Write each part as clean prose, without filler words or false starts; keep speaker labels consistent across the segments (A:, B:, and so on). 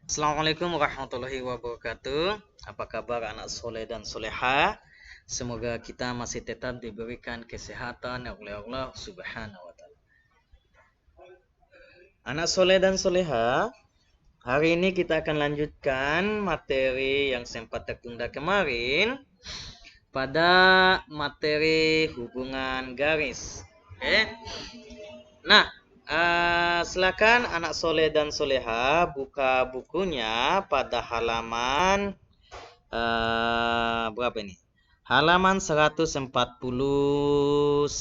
A: Assalamualaikum warahmatullahi wabarakatuh. Apa kabar anak soleh dan soleha? Semoga kita masih tetap diberikan kesehatan oleh Allah Subhanahu wa Ta'ala. Anak soleh dan soleha, hari ini kita akan lanjutkan materi yang sempat tertunda kemarin pada materi hubungan garis. Oke. Nah, silakan anak soleh dan soleha buka bukunya pada halaman berapa ini? Halaman 149, 47,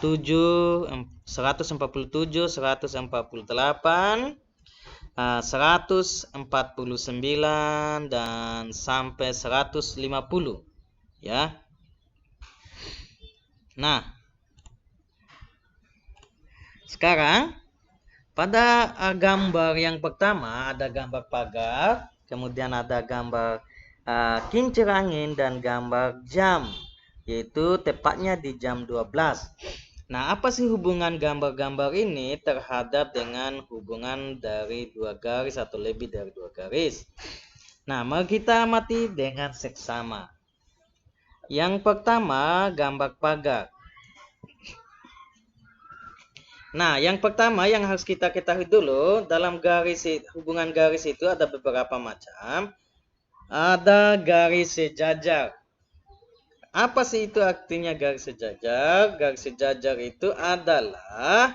A: 147, 148, 149 dan sampai 150 ya. Nah, sekarang pada gambar yang pertama ada gambar pagar, kemudian ada gambar kincir angin dan gambar jam, yaitu tepatnya di jam 12. Nah, apa sih hubungan gambar-gambar ini terhadap dengan hubungan dari dua garis atau lebih dari dua garis? Nah, mari kita amati dengan seksama. Yang pertama, gambar pagar. Nah, yang pertama yang harus kita ketahui dulu, dalam hubungan garis itu ada beberapa macam. Ada garis sejajar. Apa sih itu artinya garis sejajar? Garis sejajar itu adalah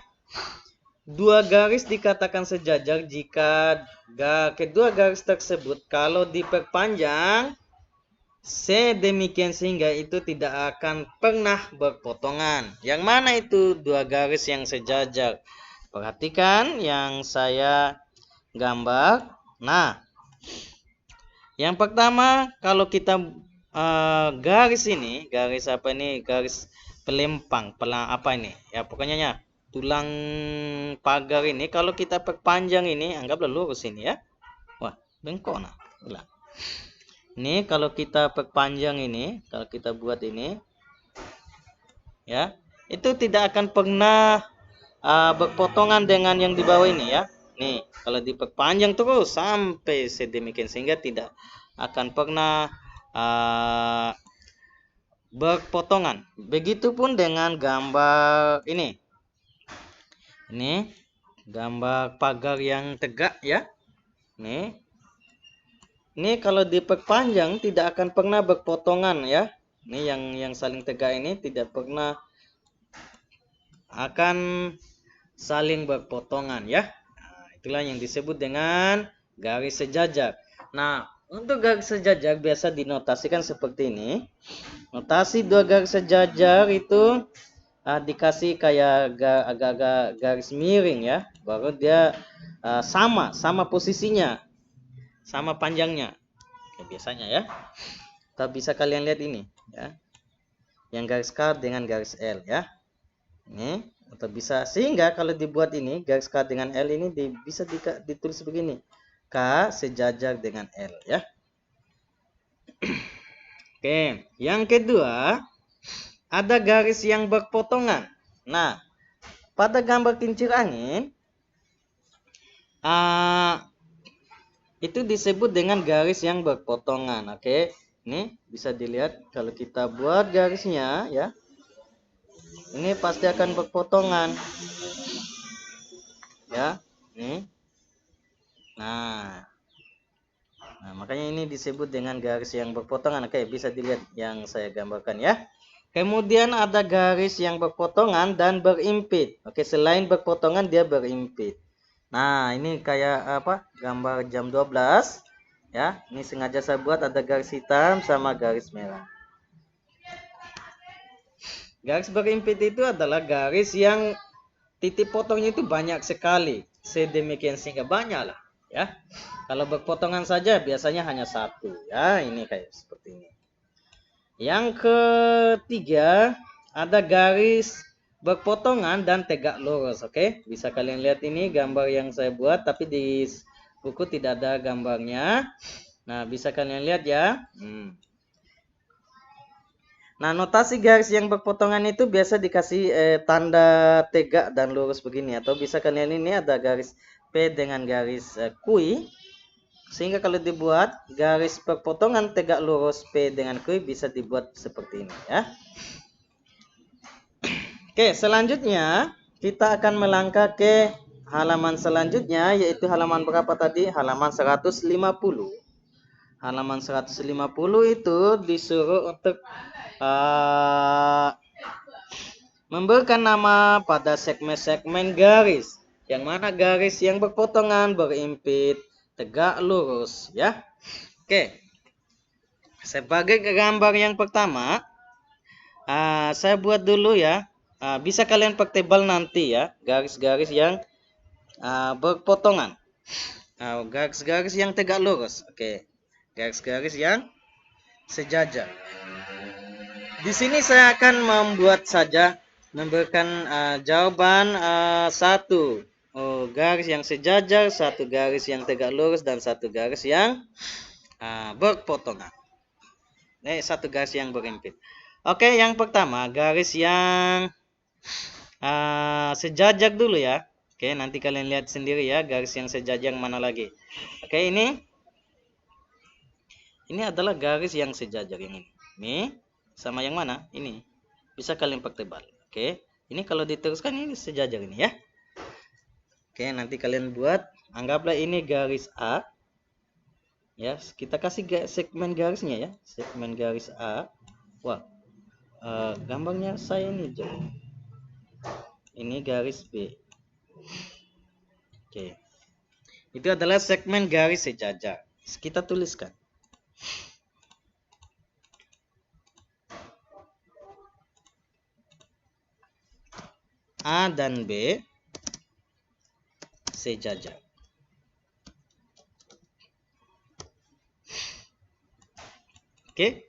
A: dua garis dikatakan sejajar jika kedua garis tersebut kalau diperpanjang sedemikian sehingga itu tidak akan pernah berpotongan. Yang mana itu dua garis yang sejajar? Perhatikan yang saya gambar. Nah, yang pertama kalau kita garis ini, garis apa ini? Garis pelempang, apa ini? Ya pokoknya tulang pagar ini kalau kita perpanjang ini, anggaplah lurus ini ya. Wah, bengkok nah. Ulang. Ini kalau kita perpanjang ini, kalau kita buat ini, ya, itu tidak akan pernah berpotongan dengan yang di bawah ini ya. Nih, kalau diperpanjang terus sampai sedemikian sehingga tidak akan pernah berpotongan. Begitupun dengan gambar ini. Ini gambar pagar yang tegak ya. Nih. Ini kalau diperpanjang tidak akan pernah berpotongan ya. Ini yang saling tegak ini tidak pernah akan saling berpotongan ya. Nah, itulah yang disebut dengan garis sejajar. Nah, untuk garis sejajar biasa dinotasikan seperti ini. Notasi dua garis sejajar itu dikasih kayak agak-agak garis miring ya. Baru dia sama posisinya. Sama panjangnya. Oke, biasanya ya. Tapi bisa kalian lihat ini ya. Yang garis K dengan garis L ya. Ini atau bisa sehingga kalau dibuat ini garis K dengan L ini bisa ditulis begini. K sejajar dengan L ya. Oke, yang kedua ada garis yang berpotongan. Nah, pada gambar kincir angin itu disebut dengan garis yang berpotongan. Oke, ini bisa dilihat kalau kita buat garisnya ya. Ini pasti akan berpotongan. Ya, ini. Nah, makanya ini disebut dengan garis yang berpotongan. Oke, bisa dilihat yang saya gambarkan ya. Kemudian ada garis yang berpotongan dan berimpit. Oke, selain berpotongan dia berimpit. Nah, ini kayak apa? Gambar jam 12. Ya, ini sengaja saya buat ada garis hitam sama garis merah. Garis berimpit itu adalah garis yang titik potongnya itu banyak sekali. Sedemikian sehingga banyak lah. Ya, kalau berpotongan saja biasanya hanya satu. Ya, ini kayak seperti ini. Yang ketiga ada garis berpotongan dan tegak lurus. Oke, bisa kalian lihat ini gambar yang saya buat, tapi di buku tidak ada gambarnya. Nah, bisa kalian lihat ya. Nah, notasi garis yang berpotongan itu biasa dikasih tanda tegak dan lurus begini, atau bisa kalian ini ada garis P dengan garis kui, sehingga kalau dibuat garis berpotongan tegak lurus P dengan kui bisa dibuat seperti ini ya. Oke, selanjutnya kita akan melangkah ke halaman selanjutnya, yaitu halaman berapa tadi? Halaman 150. Halaman 150 itu disuruh untuk memberikan nama pada segmen-segmen garis. Yang mana garis yang berpotongan, berimpit, tegak, lurus ya. Oke. Sebagai gambar yang pertama, saya buat dulu ya. Bisa kalian pertebal nanti ya, garis-garis yang berpotongan. Garis-garis yang tegak lurus. Oke. Garis-garis yang sejajar. Di sini saya akan memberikan jawaban satu garis yang sejajar, satu garis yang tegak lurus, dan satu garis yang berpotongan. Satu garis yang berimpit. Oke, yang pertama garis yang sejajar dulu ya. Oke, nanti kalian lihat sendiri ya garis yang sejajar mana lagi. Oke, ini adalah garis yang sejajar yang ini. Ini sama yang mana? Ini. Bisa kalian pertebal. Oke, ini kalau diteruskan ini sejajar ini ya. Oke, nanti kalian buat, anggaplah ini garis A. Ya, kita kasih segmen garisnya ya. Segmen garis A. Wah, gambarnya saya ini jauh. Ini garis B. Oke. Itu adalah segmen garis sejajar. Kita tuliskan. A dan B sejajar. Oke.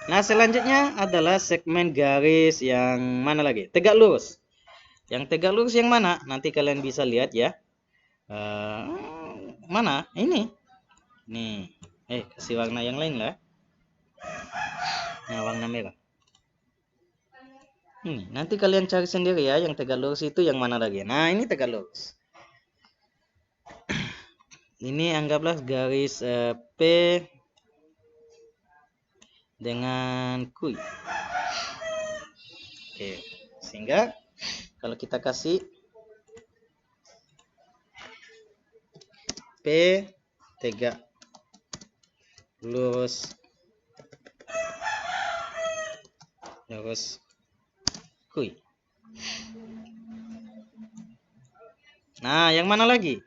A: Nah, selanjutnya adalah segmen garis yang mana lagi? Tegak lurus. Yang tegak lurus yang mana? Nanti kalian bisa lihat ya. Mana? Ini. Nih. Kasih warna yang lain lah. Nah, warna merah. Ini. Nanti kalian cari sendiri ya. Yang tegak lurus itu yang mana lagi? Nah, ini tegak lurus. Ini anggaplah garis P dengan kui. Oke, sehingga kalau kita kasih P tegak lurus kui. Nah, yang mana lagi?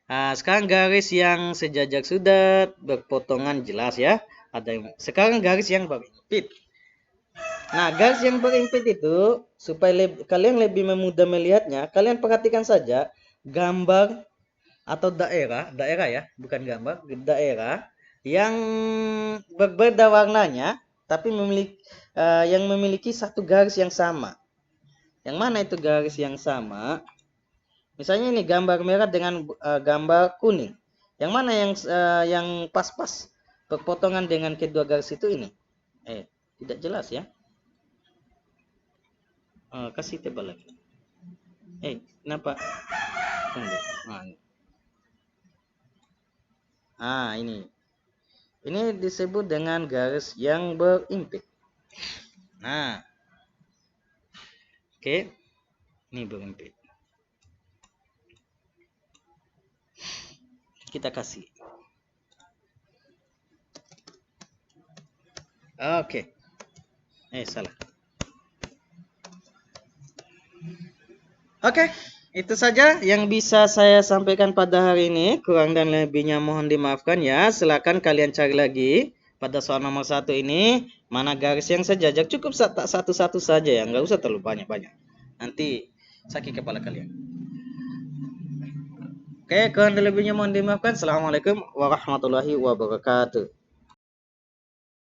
A: Sekarang garis yang sejajar sudah, berpotongan jelas ya. Sekarang garis yang berimpit. Nah, garis yang berimpit itu supaya kalian lebih mudah melihatnya, kalian perhatikan saja gambar atau daerah ya, bukan gambar, daerah yang berbeda warnanya tapi yang memiliki satu garis yang sama. Yang mana itu garis yang sama? Misalnya ini gambar merah dengan gambar kuning. Yang mana yang pas-pas berpotongan dengan kedua garis itu ini? Tidak jelas ya. Kasih tebal lagi. Kenapa? Tunggu. Ini. Ini disebut dengan garis yang berimpit. Nah. Oke. Ini berimpit. Kita kasih. Oke. Salah. Oke, itu saja yang bisa saya sampaikan pada hari ini. Kurang dan lebihnya mohon dimaafkan ya. Silakan kalian cari lagi pada soal nomor 1 ini. Mana garis yang sejajar. Cukup satu-satu saja ya. Nggak usah terlalu banyak-banyak. Nanti sakit kepala kalian. Oke, kurang dan lebihnya mohon dimaafkan. Assalamualaikum warahmatullahi wabarakatuh.